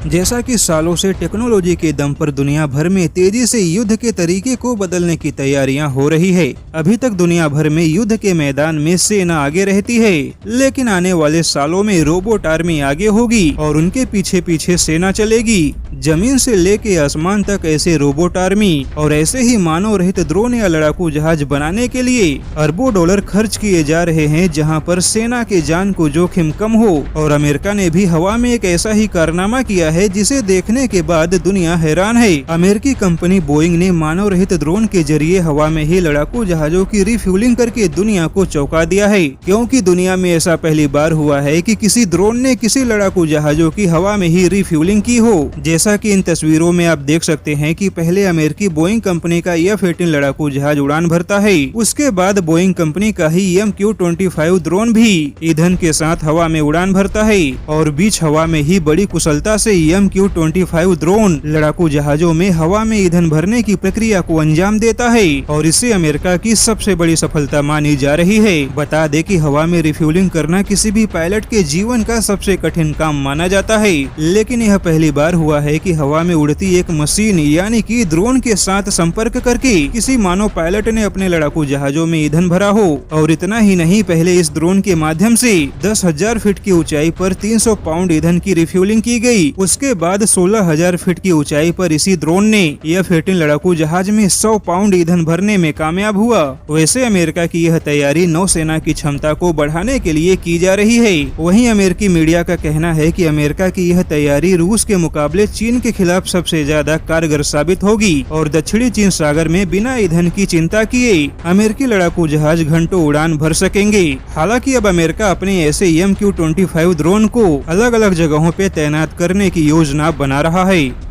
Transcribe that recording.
जैसा कि सालों से टेक्नोलॉजी के दम पर दुनिया भर में तेजी से युद्ध के तरीके को बदलने की तैयारियां हो रही है। अभी तक दुनिया भर में युद्ध के मैदान में सेना आगे रहती है, लेकिन आने वाले सालों में रोबोट आर्मी आगे होगी और उनके पीछे पीछे सेना चलेगी। जमीन से लेके आसमान तक ऐसे रोबोट आर्मी और ऐसे ही मानव रहित ड्रोन या लड़ाकू जहाज बनाने के लिए अरबों डॉलर खर्च किए जा रहे हैं, जहां पर सेना के जान को जोखिम कम हो। और अमेरिका ने भी हवा में एक ऐसा ही कारनामा किया है जिसे देखने के बाद दुनिया हैरान है। अमेरिकी कंपनी बोइंग ने मानव रहित ड्रोन के जरिए हवा में ही लड़ाकू जहाजों की रिफ्यूलिंग करके दुनिया को चौंका दिया है, क्योंकि दुनिया में ऐसा पहली बार हुआ है कि किसी ड्रोन ने किसी लड़ाकू जहाजों की हवा में ही रिफ्यूलिंग की हो। जैसा कि इन तस्वीरों में आप देख सकते हैं कि पहले अमेरिकी बोइंग कंपनी का F-18 लड़ाकू जहाज उड़ान भरता है, उसके बाद बोइंग कंपनी का ही MQ-25 ड्रोन भी ईंधन के साथ हवा में उड़ान भरता है और बीच हवा में ही बड़ी कुशलता से MQ-25 ड्रोन लड़ाकू जहाजों में हवा में ईंधन भरने की प्रक्रिया को अंजाम देता है और इसे अमेरिका की सबसे बड़ी सफलता मानी जा रही है। बता दें कि हवा में रिफ्यूलिंग करना किसी भी पायलट के जीवन का सबसे कठिन काम माना जाता है, लेकिन यह पहली बार हुआ है कि हवा में उड़ती एक मशीन यानी कि ड्रोन के साथ संपर्क करके किसी मानव पायलट ने अपने लड़ाकू जहाजों में ईंधन भरा हो। और इतना ही नहीं, पहले इस ड्रोन के माध्यम से 10,000 फीट की ऊंचाई पर 300 पाउंड ईंधन की रिफ्यूलिंग की गई। उसके बाद 16,000 फीट की ऊंचाई पर इसी ड्रोन ने F-18 लड़ाकू जहाज में 100 पाउंड ईंधन भरने में कामयाब हुआ। वैसे अमेरिका की यह तैयारी नौसेना की क्षमता को बढ़ाने के लिए की जा रही है। वहीं अमेरिकी मीडिया का कहना है कि अमेरिका की यह तैयारी रूस के मुकाबले चीन के खिलाफ सबसे ज्यादा कारगर साबित होगी और दक्षिणी चीन सागर में बिना ईंधन की चिंता किए अमेरिकी लड़ाकू जहाज घंटों उड़ान भर सकेंगे। हालांकि अब अमेरिका अपने ऐसे MQ-25 ड्रोन को अलग अलग जगहों पे तैनात करने की योजना बना रहा है।